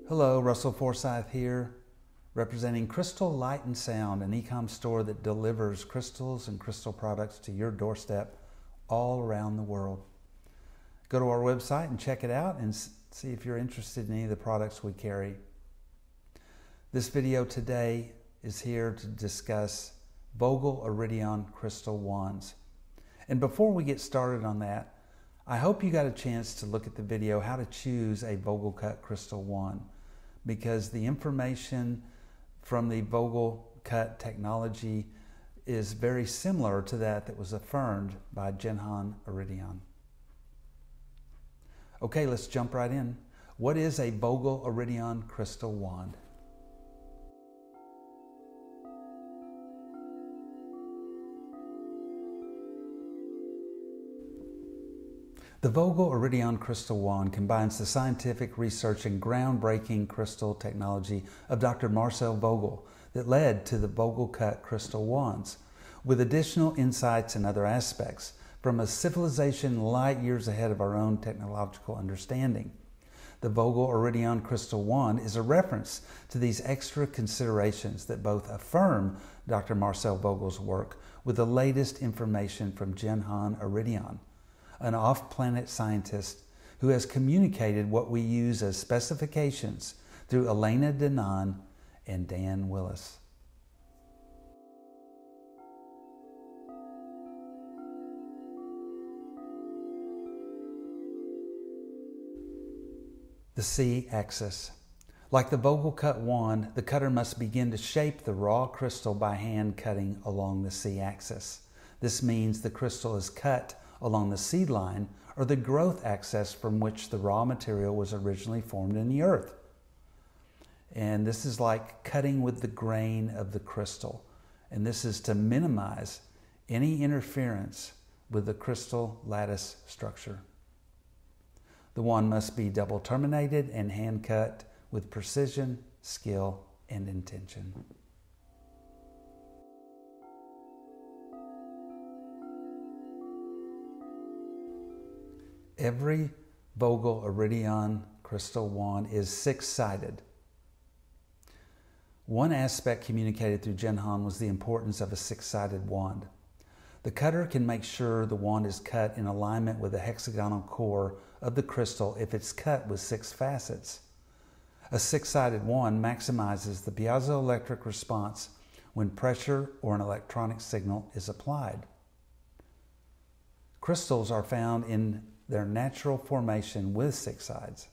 Hello, Russell Forsyth here, representing Crystal Light and Sound, an e-com store that delivers crystals and crystal products to your doorstep all around the world. Go to our website and check it out and see if you're interested in any of the products we carry. This video today is here to discuss Vogel-Eredyon crystal wands. And before we get started on that, I hope you got a chance to look at the video how to choose a Vogel cut crystal wand, because the information from the Vogel cut technology is very similar to that was affirmed by Vogel-Eredyon. Okay, let's jump right in. What is a Vogel-Eredyon crystal wand? The Vogel-Eredyon crystal wand combines the scientific research and groundbreaking crystal technology of Dr. Marcel Vogel that led to the Vogel cut crystal wands, with additional insights and other aspects from a civilization light years ahead of our own technological understanding. The Vogel-Eredyon crystal wand is a reference to these extra considerations that both affirm Dr. Marcel Vogel's work with the latest information from Vogel-Eredyon, an off-planet scientist who has communicated what we use as specifications through Elena Danaan and Dan Willis. The C-axis. Like the Vogel cut wand, the cutter must begin to shape the raw crystal by hand cutting along the C-axis. This means the crystal is cut along the seed line, or the growth axis from which the raw material was originally formed in the earth. And this is like cutting with the grain of the crystal. And this is to minimize any interference with the crystal lattice structure. The wand must be double terminated and hand cut with precision, skill, and intention. Every Vogel-Eredyon crystal wand is six-sided. One aspect communicated through Vogel was the importance of a six-sided wand. The cutter can make sure the wand is cut in alignment with the hexagonal core of the crystal if it's cut with six facets. A six-sided wand maximizes the piezoelectric response when pressure or an electronic signal is applied. Crystals are found in their natural formation with six sides.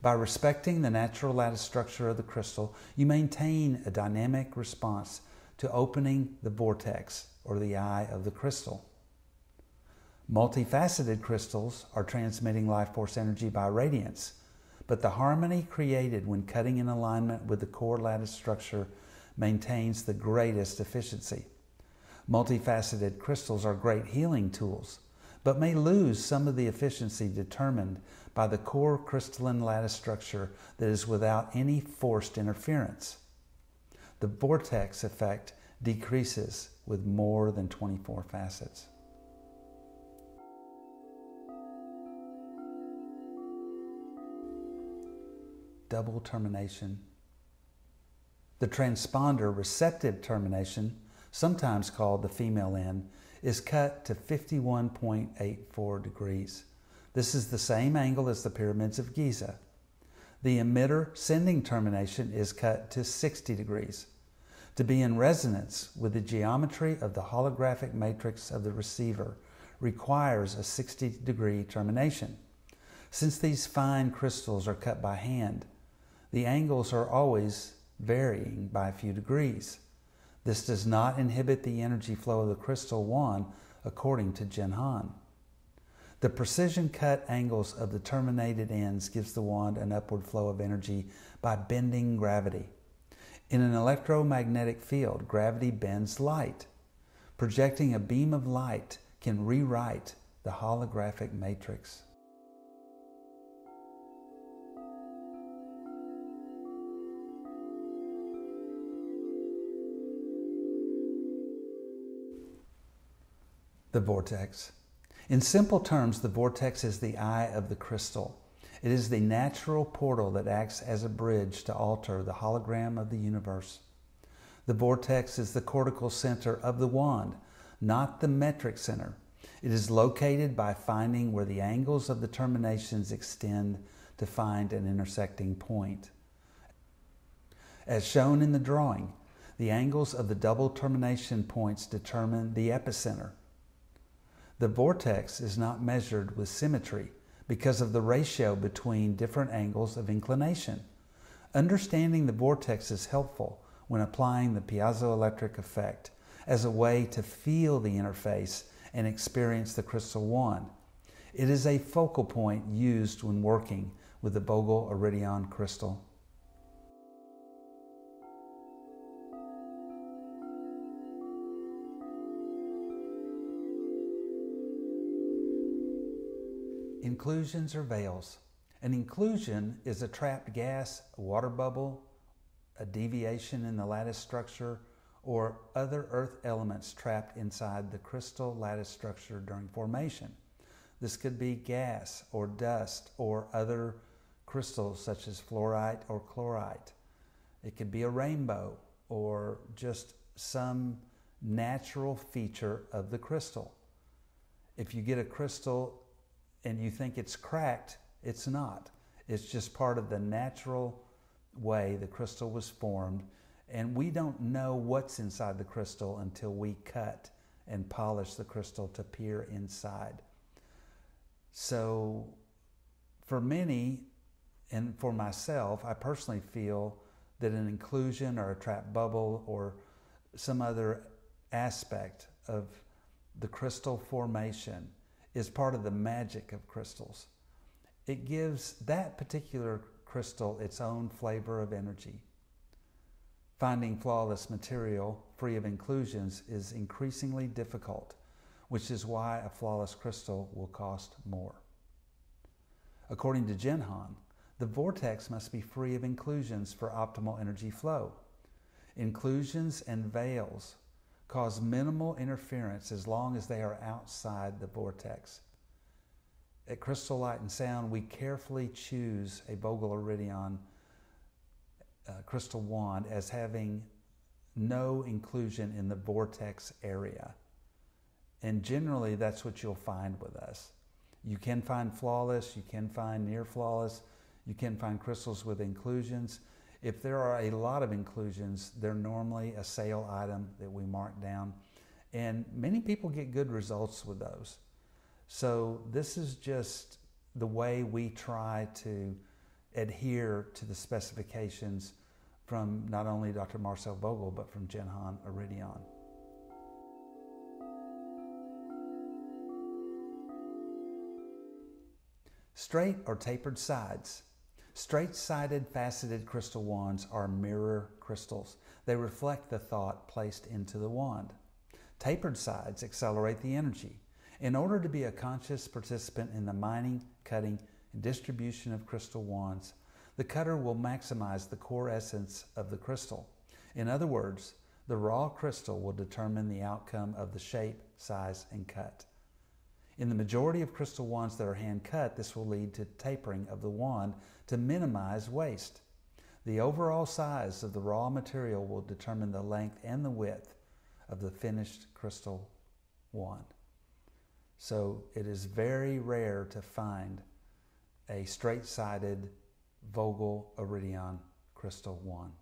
By respecting the natural lattice structure of the crystal, you maintain a dynamic response to opening the vortex or the eye of the crystal. Multifaceted crystals are transmitting life force energy by radiance, but the harmony created when cutting in alignment with the core lattice structure maintains the greatest efficiency. Multifaceted crystals are great healing tools, but may lose some of the efficiency determined by the core crystalline lattice structure that is without any forced interference. The vortex effect decreases with more than 24 facets. Double termination. The transponder receptive termination, sometimes called the female end, is cut to 51.84 degrees. This is the same angle as the pyramids of Giza. The emitter sending termination is cut to 60 degrees to be in resonance with the geometry of the holographic matrix of the receiver requires a 60-degree termination. Since these fine crystals are cut by hand, the angles are always varying by a few degrees. This does not inhibit the energy flow of the crystal wand according to Vogel. The precision cut angles of the terminated ends gives the wand an upward flow of energy by bending gravity. In an electromagnetic field, gravity bends light. Projecting a beam of light can rewrite the holographic matrix. The vortex. In simple terms, the vortex is the eye of the crystal. It is the natural portal that acts as a bridge to alter the hologram of the universe. The vortex is the cortical center of the wand, not the metric center. It is located by finding where the angles of the terminations extend to find an intersecting point. As shown in the drawing, the angles of the double termination points determine the epicenter. The vortex is not measured with symmetry because of the ratio between different angles of inclination. Understanding the vortex is helpful when applying the piezoelectric effect as a way to feel the interface and experience the crystal wand. It is a focal point used when working with the Vogel-Eredyon crystal. Inclusions or veils. An inclusion is a trapped gas, a water bubble, a deviation in the lattice structure, or other earth elements trapped inside the crystal lattice structure during formation. This could be gas or dust or other crystals such as fluorite or chlorite. It could be a rainbow or just some natural feature of the crystal. If you get a crystal and you think it's cracked, it's not. It's just part of the natural way the crystal was formed, and we don't know what's inside the crystal until we cut and polish the crystal to peer inside. So for many, and for myself, I personally feel that an inclusion or a trapped bubble or some other aspect of the crystal formation is part of the magic of crystals. It gives that particular crystal its own flavor of energy. Finding flawless material free of inclusions is increasingly difficult, which is why a flawless crystal will cost more. According to Jinhan, the vortex must be free of inclusions for optimal energy flow. Inclusions and veils cause minimal interference as long as they are outside the vortex. At Crystal Light and Sound, we carefully choose a Vogel-Eredyon crystal wand as having no inclusion in the vortex area. And generally, that's what you'll find with us. You can find flawless, you can find near flawless, you can find crystals with inclusions. If there are a lot of inclusions, they're normally a sale item that we mark down. And many people get good results with those. So this is just the way we try to adhere to the specifications from not only Dr. Marcel Vogel, but from Vogel-Eredyon. Straight or tapered sides. Straight-sided faceted crystal wands are mirror crystals. They reflect the thought placed into the wand. Tapered sides accelerate the energy. In order to be a conscious participant in the mining, cutting, and distribution of crystal wands, the cutter will maximize the core essence of the crystal. In other words, the raw crystal will determine the outcome of the shape, size, and cut. In the majority of crystal wands that are hand cut, this will lead to tapering of the wand to minimize waste. The overall size of the raw material will determine the length and the width of the finished crystal wand. So it is very rare to find a straight-sided Vogel-Eredyon crystal wand.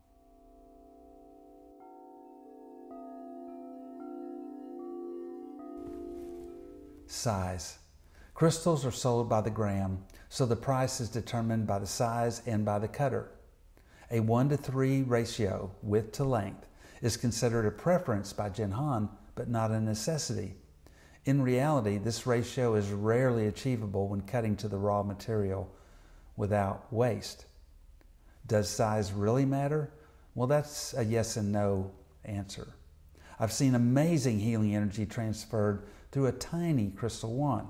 Size. Crystals are sold by the gram, so the price is determined by the size and by the cutter. A 1:3 ratio, width to length, is considered a preference by Jinhan, but not a necessity. In reality, this ratio is rarely achievable when cutting to the raw material without waste. Does size really matter? Well, that's a yes and no answer. I've seen amazing healing energy transferred through a tiny crystal wand.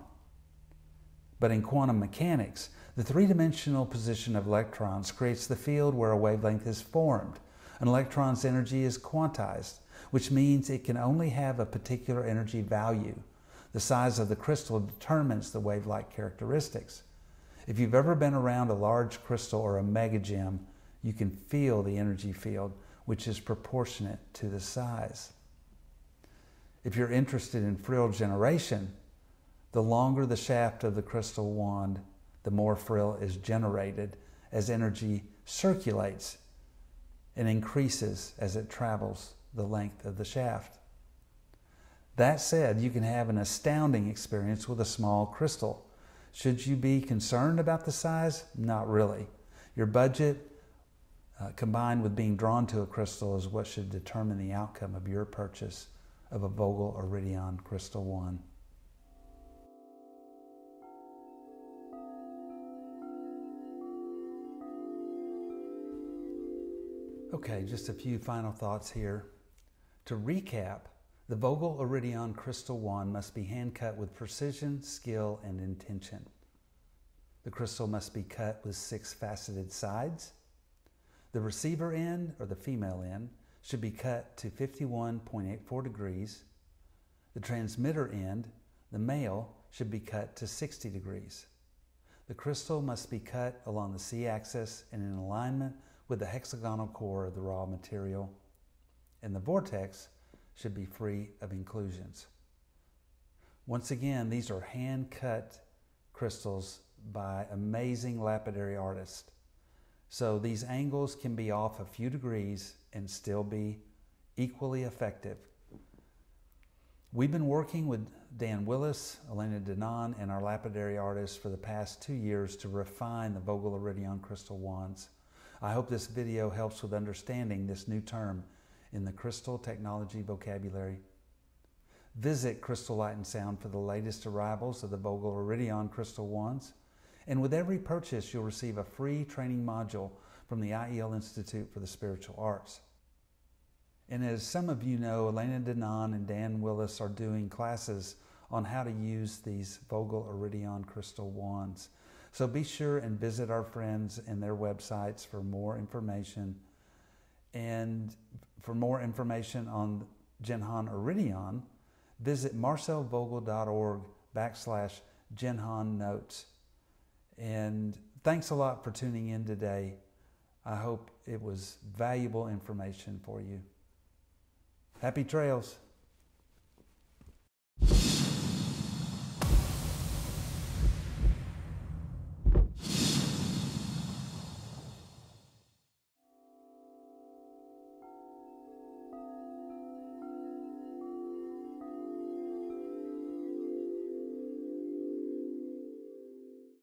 But in quantum mechanics, the three-dimensional position of electrons creates the field where a wavelength is formed. An electron's energy is quantized, which means it can only have a particular energy value. The size of the crystal determines the wave-like characteristics. If you've ever been around a large crystal or a mega gem, you can feel the energy field, which is proportionate to the size. If you're interested in frill generation, the longer the shaft of the crystal wand, the more frill is generated as energy circulates and increases as it travels the length of the shaft. That said, you can have an astounding experience with a small crystal. Should you be concerned about the size? Not really. Your budget combined with being drawn to a crystal is what should determine the outcome of your purchase of a Vogel-Eredyon Crystal 1. Okay, just a few final thoughts here. To recap, the Vogel-Eredyon Crystal 1 must be hand cut with precision, skill, and intention. The crystal must be cut with 6 faceted sides. The receiver end, or the female end, should be cut to 51.84 degrees. The transmitter end, the male, should be cut to 60 degrees. The crystal must be cut along the C-axis and in alignment with the hexagonal core of the raw material, and the vortex should be free of inclusions. Once again, these are hand-cut crystals by amazing lapidary artists. So these angles can be off a few degrees and still be equally effective. We've been working with Dan Willis, Elena Denon, and our lapidary artists for the past 2 years to refine the Vogel-Eredyon crystal wands. I hope this video helps with understanding this new term in the crystal technology vocabulary. Visit Crystal Light and Sound for the latest arrivals of the Vogel-Eredyon crystal wands. And with every purchase, you'll receive a free training module from the IEL Institute for the Spiritual Arts. And as some of you know, Elena Denon and Dan Willis are doing classes on how to use these Vogel-Eredyon crystal wands. So be sure and visit our friends and their websites for more information. And for more information on Jinhan Eredyon, visit marcelvogel.org/Jinhan Notes. And thanks a lot for tuning in today. I hope it was valuable information for you. Happy trails.